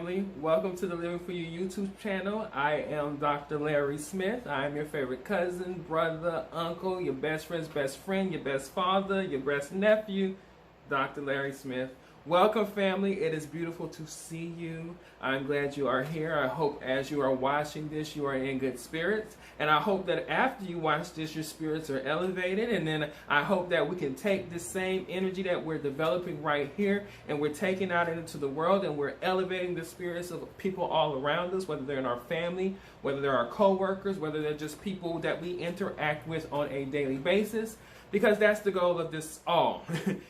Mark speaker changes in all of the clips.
Speaker 1: family. Welcome to the Living For You YouTube channel. I am Dr. Larry Smith. I am your favorite cousin, brother, uncle, your best friend's best friend, your best father, your best nephew, Dr. Larry Smith. Welcome, family. It is beautiful to see you. I'm glad you are here. I hope as you are watching this, you are in good spirits. And I hope that after you watch this, your spirits are elevated. And then I hope that we can take this same energy that we're developing right here and we're taking out into the world and we're elevating the spirits of people all around us, whether they're in our family, whether they're our co-workers, whether they're just people that we interact with on a daily basis. Because that's the goal of this all.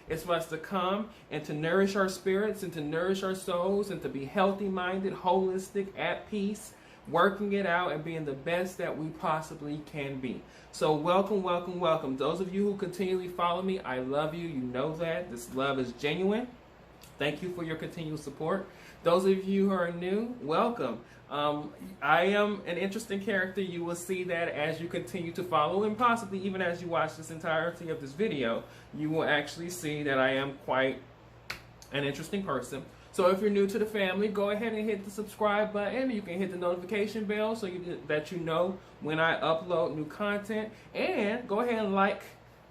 Speaker 1: It's for us to come and to nourish our spirits and to nourish our souls and to be healthy-minded, holistic, at peace, working it out and being the best that we possibly can be. So welcome, welcome, welcome. Those of you who continually follow me, I love you. You know that. This love is genuine. Thank you for your continual support. Those of you who are new, welcome. I am an interesting character. You will see that as you continue to follow, and possibly even as you watch this entirety of this video, you will actually see that I am quite an interesting person. So if you're new to the family, go ahead and hit the subscribe button. You can hit the notification bell so that you know when I upload new content, and go ahead and like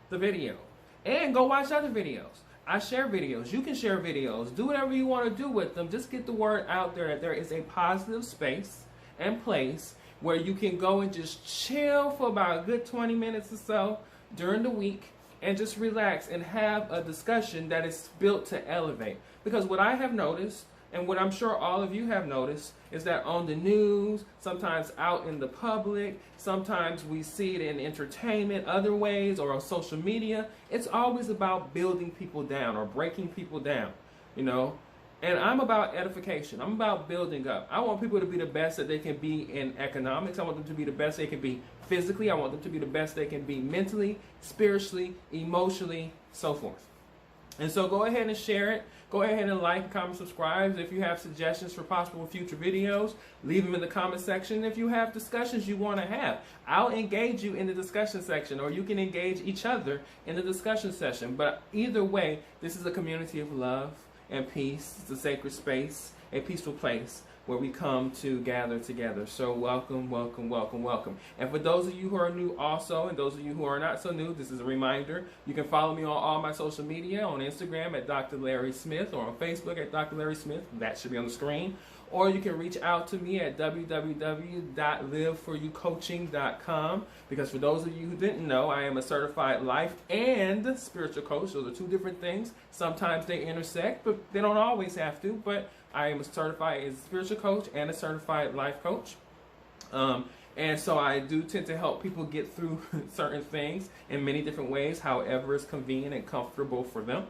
Speaker 1: the video and go watch other videos. I share videos. You can share videos. Do whatever you want to do with them. Just get the word out there that there is a positive space and place where you can go and just chill for about a good 20 minutes or so during the week and just relax and have a discussion that is built to elevate. Because what I have noticed, and what I'm sure all of you have noticed, is that on the news, sometimes out in the public, sometimes we see it in entertainment, other ways, or on social media, it's always about building people down or breaking people down, you know? And I'm about edification. I'm about building up. I want people to be the best that they can be in economics. I want them to be the best they can be physically. I want them to be the best they can be mentally, spiritually, emotionally, so forth. And so go ahead and share it. Go ahead and like, comment, subscribe. If you have suggestions for possible future videos, leave them in the comment section. If you have discussions you want to have, I'll engage you in the discussion section, or you can engage each other in the discussion session. But either way, this is a community of love and peace. It's a sacred space, a peaceful place where we come to gather together. So welcome, welcome, welcome, welcome. And for those of you who are new also, and those of you who are not so new, this is a reminder. You can follow me on all my social media, on Instagram at Dr. Larry Smith, or on Facebook at Dr. Larry Smith. That should be on the screen. Or you can reach out to me at www.liveforyoucoaching.com, because for those of you who didn't know, I am a certified life and spiritual coach. Those are two different things. Sometimes they intersect, but they don't always have to. But I am a certified spiritual coach and a certified life coach. And so I do tend to help people get through certain things in many different ways, however is convenient and comfortable for them.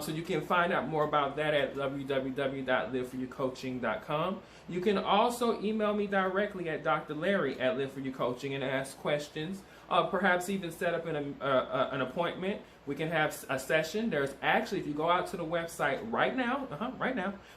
Speaker 1: So you can find out more about that at www.liveforyoucoaching.com. You can also email me directly at drlarry@liveforyoucoaching and ask questions. Perhaps even set up an appointment. We can have a session. There's actually, if you go out to the website right now,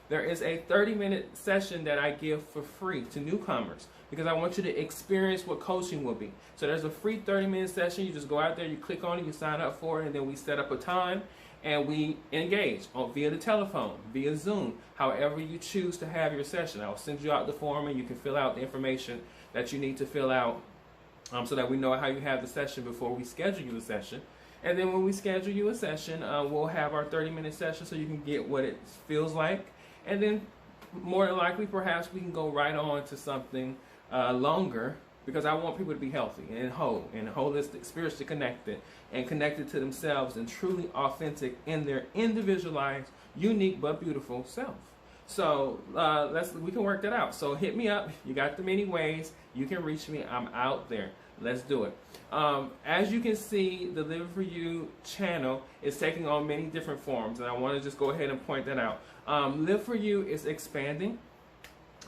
Speaker 1: there is a 30-minute session that I give for free to newcomers, because I want you to experience what coaching will be. So there's a free 30-minute session. You just go out there, you click on it, you sign up for it, and then we set up a time and we engage via the telephone, via Zoom, however you choose to have your session. I'll send you out the form and you can fill out the information that you need to fill out so that we know how you have the session before we schedule you a session. And then when we schedule you a session, we'll have our 30-minute session so you can get what it feels like. And then more than likely, perhaps we can go right on to something longer, because I want people to be healthy and whole and holistic, spiritually connected, and connected to themselves and truly authentic in their individualized, unique, but beautiful self. So we can work that out. So hit me up. You got the many ways you can reach me. I'm out there. Let's do it. As you can see, the Living For You channel is taking on many different forms, and I want to just go ahead and point that out. Live For You is expanding.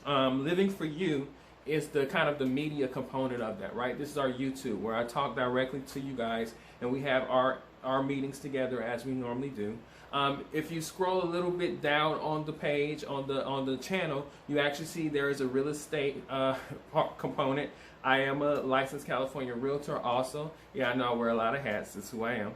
Speaker 1: Living For You is the kind of the media component of that, right? This is our YouTube, where I talk directly to you guys, and we have our meetings together as we normally do. If you scroll a little bit down on the page, on the channel, you actually see there is a real estate component. I am a licensed California realtor also. Yeah, I know I wear a lot of hats. That's who I am.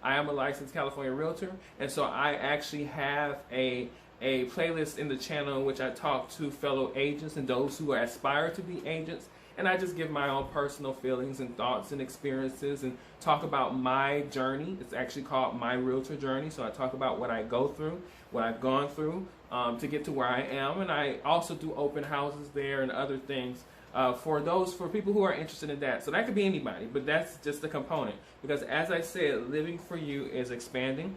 Speaker 1: I am a licensed California realtor, and so I actually have a a playlist in the channel in which I talk to fellow agents and those who aspire to be agents. And I just give my own personal feelings and thoughts and experiences and talk about my journey. It's actually called My Realtor Journey. So I talk about what I go through, what I've gone through to get to where I am. And I also do open houses there and other things for people who are interested in that. So that could be anybody, but that's just a component. Because as I said, Living For You is expanding.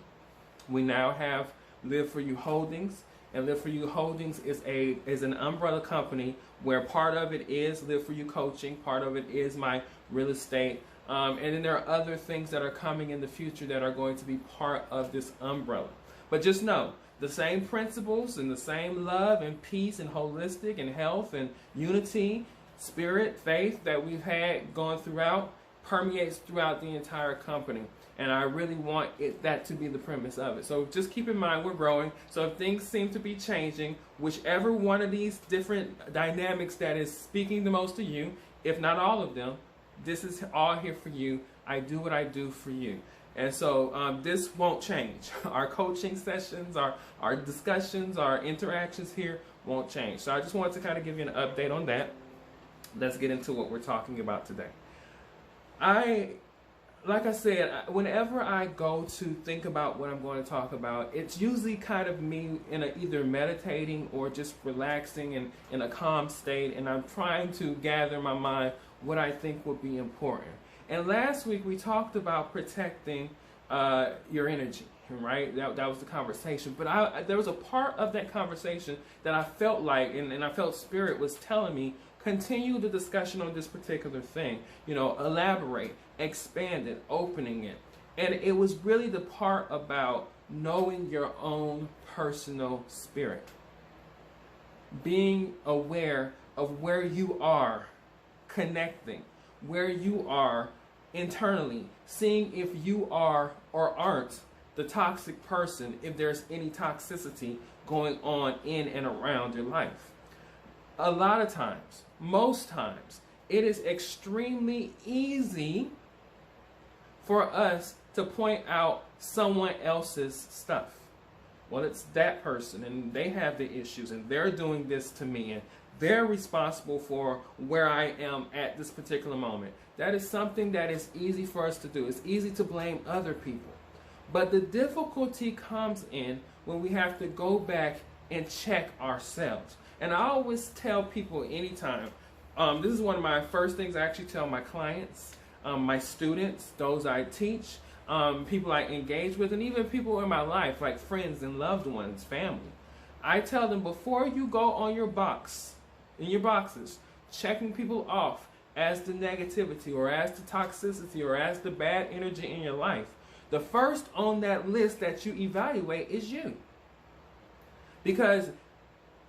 Speaker 1: We now have Live For You Holdings. And Live For You Holdings is an umbrella company where part of it is Live For You Coaching, part of it is my real estate, and then there are other things that are coming in the future that are going to be part of this umbrella. But just know, the same principles and the same love and peace and holistic and health and unity, spirit, faith that we've had going throughout permeates throughout the entire company. And I really want that to be the premise of it. So just keep in mind, we're growing. So if things seem to be changing, whichever one of these different dynamics that is speaking the most to you, if not all of them, this is all here for you. I do what I do for you. And so this won't change. Our coaching sessions, our discussions, our interactions here won't change. So I just wanted to kind of give you an update on that. Let's get into what we're talking about today. Like I said, whenever I go to think about what I'm going to talk about, it's usually kind of me in either meditating or just relaxing and in a calm state, and I'm trying to gather in my mind what I think would be important. And last week we talked about protecting your energy, right? That was the conversation. But there was a part of that conversation that I felt like, and I felt Spirit was telling me, continue the discussion on this particular thing. You know, elaborate, expand it, opening it. And it was really the part about knowing your own personal spirit. Being aware of where you are connecting, where you are internally, seeing if you are or aren't the toxic person, if there's any toxicity going on in and around your life. A lot of times, most times, it is extremely easy for us to point out someone else's stuff. Well, it's that person, and they have the issues, and they're doing this to me, and they're responsible for where I am at this particular moment. That is something that is easy for us to do. It's easy to blame other people. But the difficulty comes in when we have to go back and check ourselves. And I always tell people anytime, this is one of my first things I actually tell my clients, my students, those I teach, people I engage with, and even people in my life, like friends and loved ones, family. I tell them, before you go on your box, in your boxes, checking people off as the negativity or as the toxicity or as the bad energy in your life, the first on that list that you evaluate is you. Because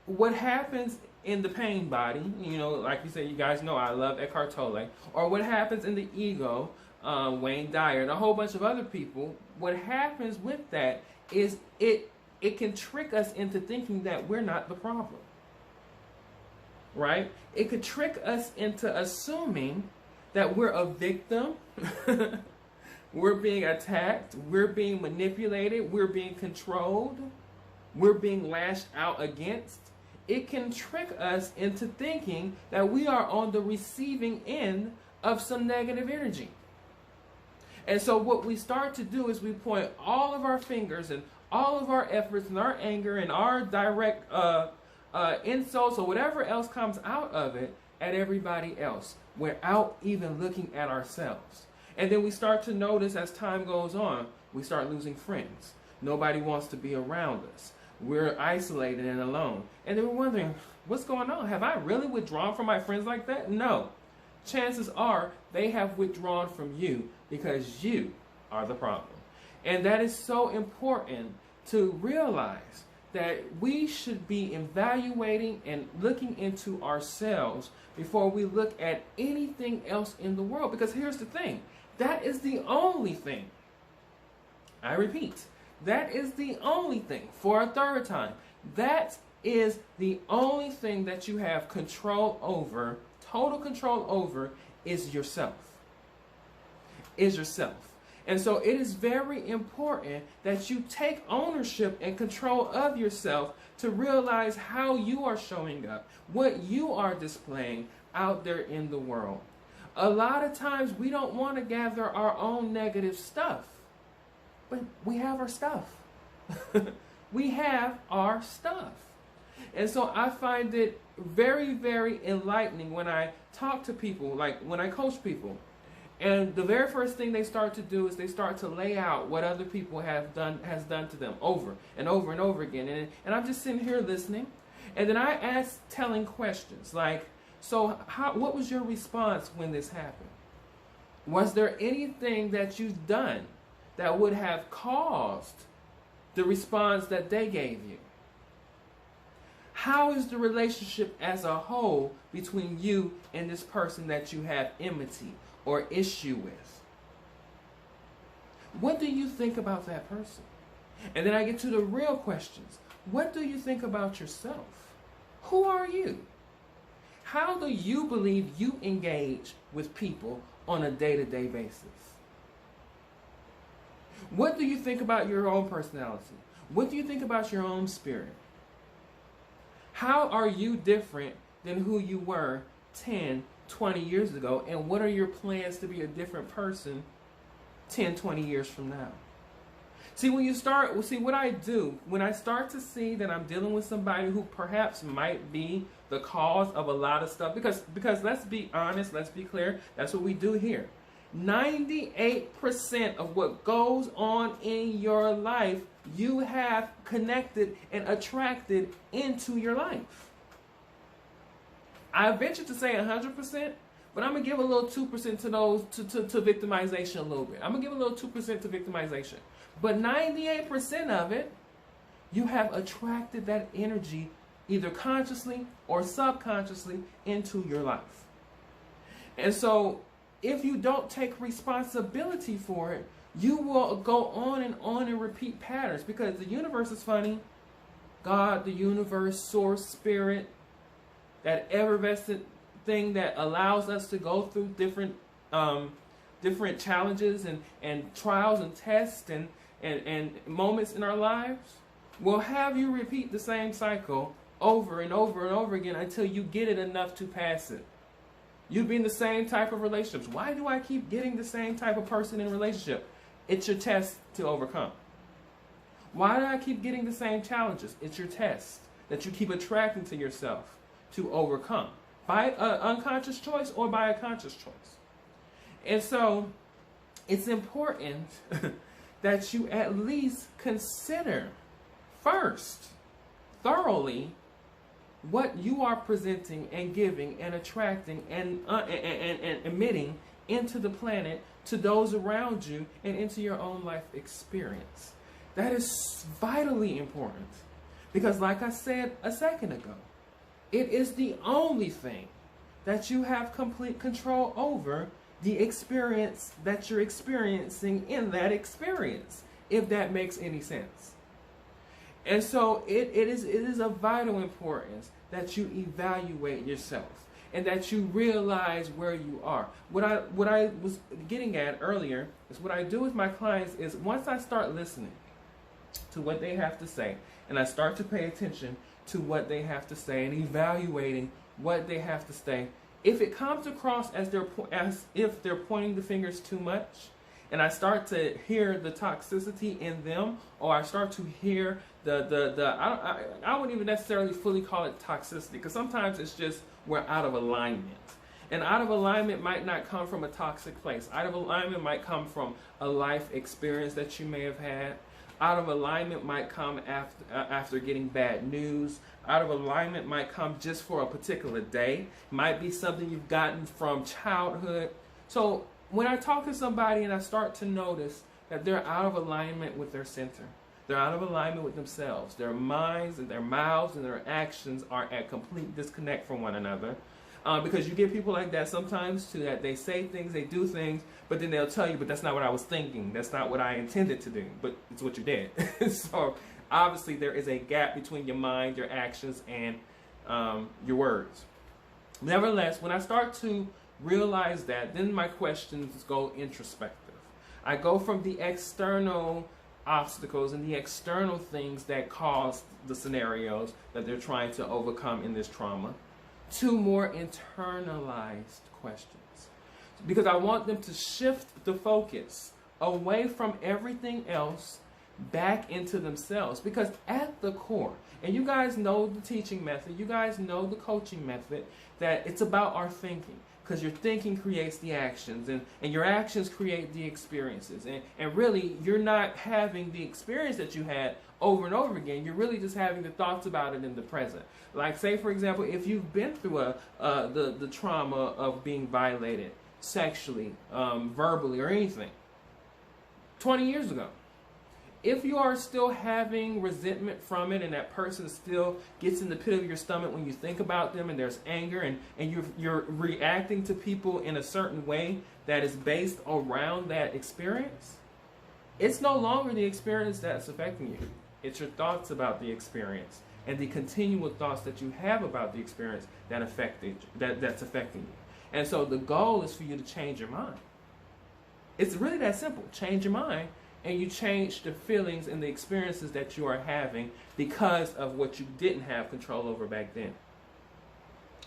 Speaker 1: what happens in the pain body, you know, like you said, you guys know I love Eckhart Tolle, or what happens in the ego, Wayne Dyer, and a whole bunch of other people, what happens with that is it can trick us into thinking that we're not the problem. Right? It could trick us into assuming that we're a victim, we're being attacked, we're being manipulated, we're being controlled, we're being lashed out against. It can trick us into thinking that we are on the receiving end of some negative energy. And so what we start to do is we point all of our fingers and all of our efforts and our anger and our direct insults or whatever else comes out of it at everybody else without even looking at ourselves. And then we start to notice as time goes on, we start losing friends. Nobody wants to be around us. We're isolated and alone. And then we're wondering, what's going on? Have I really withdrawn from my friends like that? No. Chances are they have withdrawn from you because you are the problem. And that is so important to realize, that we should be evaluating and looking into ourselves before we look at anything else in the world. Because here's the thing, that is the only thing, I repeat, that is the only thing, for a third time, that is the only thing that you have control over, total control over, is yourself. Is yourself. And so it is very important that you take ownership and control of yourself to realize how you are showing up, what you are displaying out there in the world. A lot of times we don't want to gather our own negative stuff, but we have our stuff. We have our stuff. And so I find it very, very enlightening when I talk to people, like when I coach people. And the very first thing they start to do is they start to lay out what other people has done to them over and over and over again. And I'm just sitting here listening. And then I ask telling questions like, so what was your response when this happened? Was there anything that you've done that would have caused the response that they gave you? How is the relationship as a whole between you and this person that you have enmity or issue with? What do you think about that person? And then I get to the real questions. What do you think about yourself? Who are you? How do you believe you engage with people on a day-to-day basis? What do you think about your own personality? What do you think about your own spirit? How are you different than who you were 10, 20 years ago? And what are your plans to be a different person 10, 20 years from now? See, what I do, when I start to see that I'm dealing with somebody who perhaps might be the cause of a lot of stuff, because let's be honest, let's be clear, that's what we do here. 98% of what goes on in your life, you have connected and attracted into your life. I venture to say 100%, but I'm going to give a little 2% to those, to victimization a little bit. I'm going to give a little 2% to victimization. But 98% of it, you have attracted that energy either consciously or subconsciously into your life. And so if you don't take responsibility for it, you will go on and repeat patterns, because the universe is funny. God, the universe, source, spirit, that ever-vested thing that allows us to go through different challenges and trials and tests and moments in our lives, will have you repeat the same cycle over and over and over again until you get it enough to pass it. You'd be in the same type of relationships. Why do I keep getting the same type of person in a relationship? It's your test to overcome. Why do I keep getting the same challenges? It's your test that you keep attracting to yourself to overcome, by an unconscious choice or by a conscious choice. And so it's important that you at least consider first, thoroughly, what you are presenting and giving and attracting and emitting into the planet, to those around you, and into your own life experience. That is vitally important, because like I said a second ago, it is the only thing that you have complete control over, the experience that you're experiencing in that experience, if that makes any sense. And so it is of vital importance that you evaluate yourself and that you realize where you are. What I was getting at earlier is, what I do with my clients is, once I start listening to what they have to say, and I start to pay attention to what they have to say and evaluating what they have to say, if it comes across as if they're pointing the fingers too much, and I start to hear the toxicity in them, or I start to hear I wouldn't even necessarily fully call it toxicity, because sometimes it's just we're out of alignment. And out of alignment might not come from a toxic place. Out of alignment might come from a life experience that you may have had. Out of alignment might come after getting bad news. Out of alignment might come just for a particular day. Might be something you've gotten from childhood. So when I talk to somebody and I start to notice that they're out of alignment with their center, they're out of alignment with themselves, their minds and their mouths and their actions are at complete disconnect from one another. Because you get people like that sometimes too, that they say things, they do things, but then they'll tell you, but that's not what I was thinking. That's not what I intended to do, but it's what you did. So obviously there is a gap between your mind, your actions, and your words. Nevertheless, when I start to realize that, then my questions go introspective. I go from the external obstacles and the external things that cause the scenarios that they're trying to overcome in this trauma to more internalized questions. Because I want them to shift the focus away from everything else back into themselves. Because at the core, and you guys know the teaching method, you guys know the coaching method, that it's about our thinking. Because your thinking creates the actions, and your actions create the experiences. And really, you're not having the experience that you had over and over again. You're really just having the thoughts about it in the present. Like, say, for example, if you've been through the trauma of being violated sexually, verbally, or anything, 20 years ago, if you are still having resentment from it, and that person still gets in the pit of your stomach when you think about them, and there's anger, and you're reacting to people in a certain way that is based around that experience, it's no longer the experience that's affecting you. It's your thoughts about the experience and the continual thoughts that you have about the experience that's affecting you. And so the goal is for you to change your mind. It's really that simple. Change your mind, and you change the feelings and the experiences that you are having because of what you didn't have control over back then.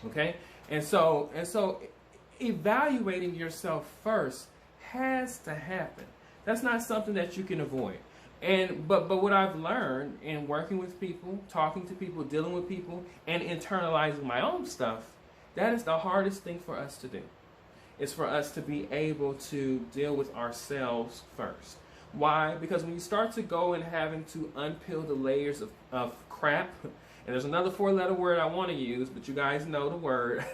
Speaker 1: Okay? And so evaluating yourself first has to happen. That's not something that you can avoid. But what I've learned in working with people, talking to people, dealing with people, and internalizing my own stuff, that is the hardest thing for us to do. It's for us to be able to deal with ourselves first. Why? Because when you start to go and having to unpeel the layers of crap, and there's another 4-letter word I want to use, but you guys know the word.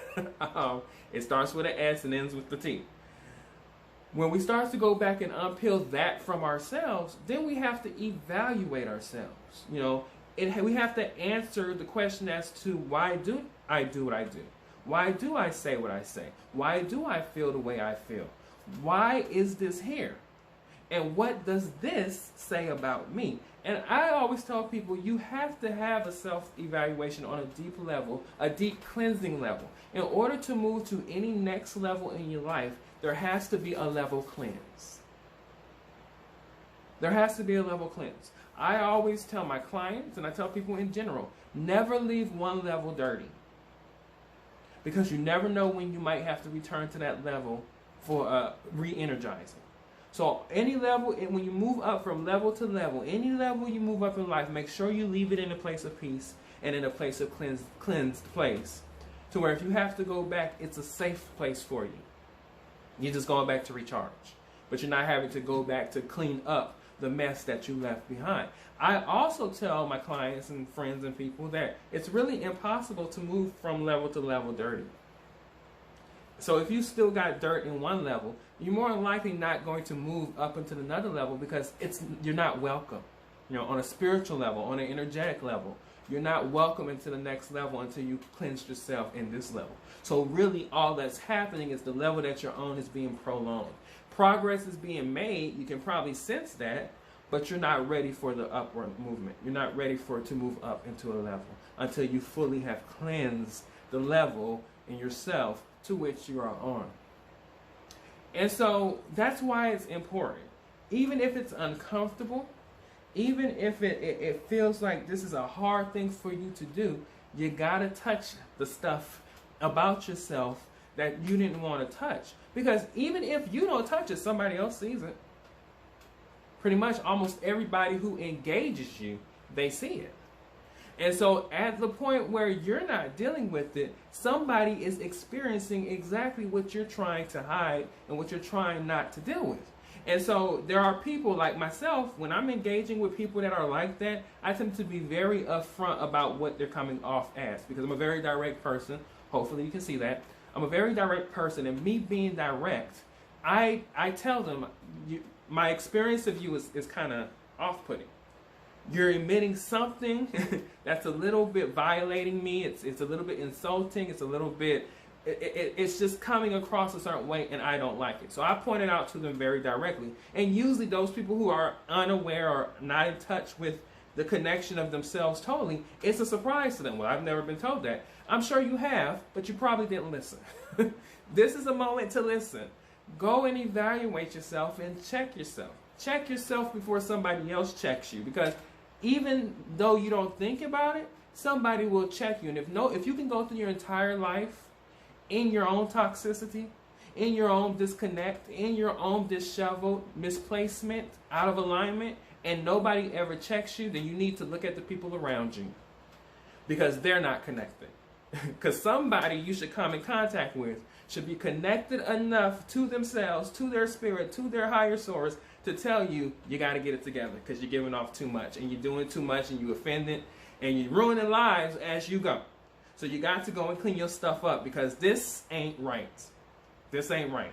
Speaker 1: It starts with an S and ends with the T. When we start to go back and unpeel that from ourselves, then we have to evaluate ourselves. You know, we have to answer the question as to, why do I do what I do? Why do I say what I say? Why do I feel the way I feel? Why is this here? And what does this say about me? And I always tell people, you have to have a self-evaluation on a deep level, a deep cleansing level. In order to move to any next level in your life, there has to be a level cleanse. There has to be a level cleanse. I always tell my clients, and I tell people in general, never leave one level dirty. Because you never know when you might have to return to that level for re-energizing. So any level, when you move up from level to level, any level you move up in life, make sure you leave it in a place of peace and in a place of cleansed place. To where if you have to go back, it's a safe place for you. You're just going back to recharge. But you're not having to go back to clean up the mess that you left behind. I also tell my clients and friends and people that it's really impossible to move from level to level dirty. So if you still got dirt in one level, you're more than likely not going to move up into another level because you're not welcome. You know, on a spiritual level, on an energetic level, you're not welcome into the next level until you cleanse yourself in this level. So really all that's happening is the level that you're on is being prolonged. Progress is being made, you can probably sense that, but you're not ready for the upward movement. You're not ready for it to move up into a level until you fully have cleansed the level in yourself to which you are on. And so that's why it's important. Even if it's uncomfortable, even if it feels like this is a hard thing for you to do, you gotta touch the stuff about yourself that you didn't want to touch. Because even if you don't touch it, somebody else sees it. Pretty much almost everybody who engages you, they see it. And so at the point where you're not dealing with it, somebody is experiencing exactly what you're trying to hide and what you're trying not to deal with. And so there are people like myself, when I'm engaging with people that are like that, I tend to be very upfront about what they're coming off as, because I'm a very direct person. Hopefully you can see that. I'm a very direct person, and me being direct, I tell them, my experience of you is kind of off-putting. You're emitting something that's a little bit violating me. It's a little bit insulting. It's a little bit, it's just coming across a certain way, and I don't like it. So I point it out to them very directly. And usually those people who are unaware or not in touch with the connection of themselves totally, it's a surprise to them. Well, I've never been told that. I'm sure you have, but you probably didn't listen. This is a moment to listen. go and evaluate yourself and check yourself. Check yourself before somebody else checks you, because even though you don't think about it, somebody will check you. And if you can go through your entire life in your own toxicity, in your own disconnect, in your own disheveled misplacement, out of alignment, and nobody ever checks you, then you need to look at the people around you, because they're not connected. Because somebody you should come in contact with should be connected enough to themselves, to their spirit, to their higher source, to tell you, you got to get it together, because you're giving off too much, and you're doing too much, and you're offending, and you're ruining lives as you go. So you got to go and clean your stuff up, because this ain't right. This ain't right.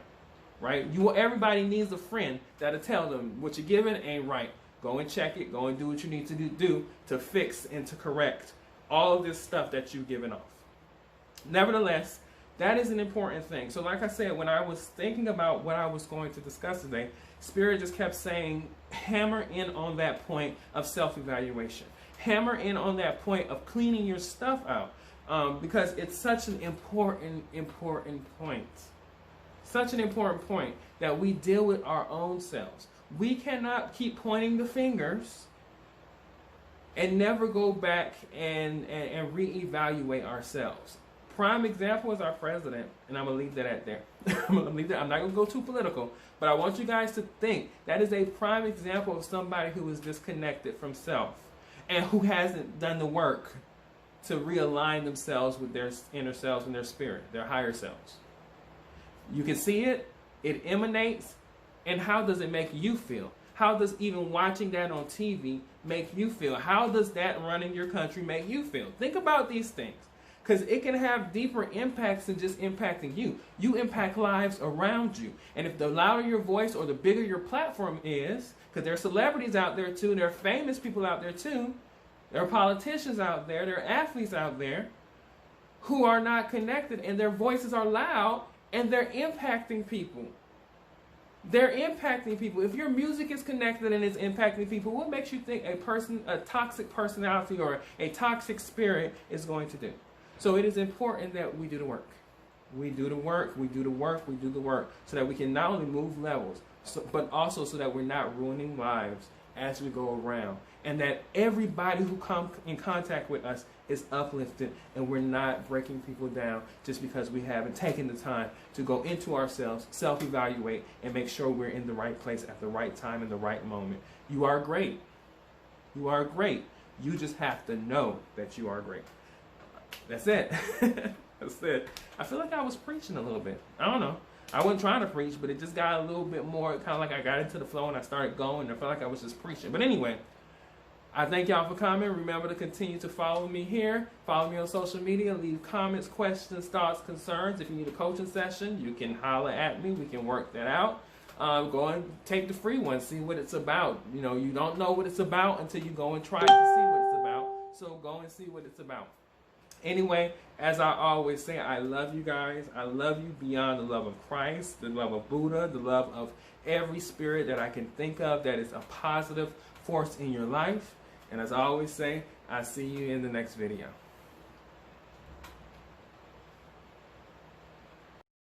Speaker 1: Right? Everybody needs a friend that'll tell them what you're giving ain't right. Go and check it. Go and do what you need to do to fix and to correct all of this stuff that you've given off. Nevertheless, that is an important thing. So like I said, when I was thinking about what I was going to discuss today, Spirit just kept saying, hammer in on that point of self-evaluation. Hammer in on that point of cleaning your stuff out, because it's such an important point. Such an important point that we deal with our own selves. We cannot keep pointing the fingers and never go back and reevaluate ourselves. Prime example is our president, and I'm going to leave that at there. I'm not going to go too political, but I want you guys to think that is a prime example of somebody who is disconnected from self and who hasn't done the work to realign themselves with their inner selves and their spirit, their higher selves. You can see it, it emanates, and how does it make you feel? How does even watching that on TV make you feel? How does that running your country make you feel? Think about these things, because it can have deeper impacts than just impacting you. You impact lives around you. And if the louder your voice or the bigger your platform is, because there are celebrities out there too, there are famous people out there too, there are politicians out there, there are athletes out there who are not connected, and their voices are loud, and they're impacting people. They're impacting people. If your music is connected and it's impacting people, what makes you think a toxic personality or a toxic spirit is going to do? So it is important that we do the work. We do the work, we do the work, we do the work, so that we can not only move levels, but also so that we're not ruining lives as we go around. And that everybody who comes in contact with us is uplifted, and we're not breaking people down just because we haven't taken the time to go into ourselves, self-evaluate, and make sure we're in the right place at the right time in the right moment. You are great. You are great. You just have to know that you are great. That's it. That's it. I feel like I was preaching a little bit. I don't know. I wasn't trying to preach, but it just got a little bit more, kind of like I got into the flow and I started going. I felt like I was just preaching. But anyway, I thank y'all for coming. Remember to continue to follow me here. Follow me on social media. Leave comments, questions, thoughts, concerns. If you need a coaching session, you can holler at me. We can work that out. Go and take the free one. See what it's about. You know, you don't know what it's about until you go and try to see what it's about. So go and see what it's about. Anyway, as I always say, I love you guys. I love you beyond the love of Christ, the love of Buddha, the love of every spirit that I can think of that is a positive force in your life. And as I always say, I'll see you in the next video.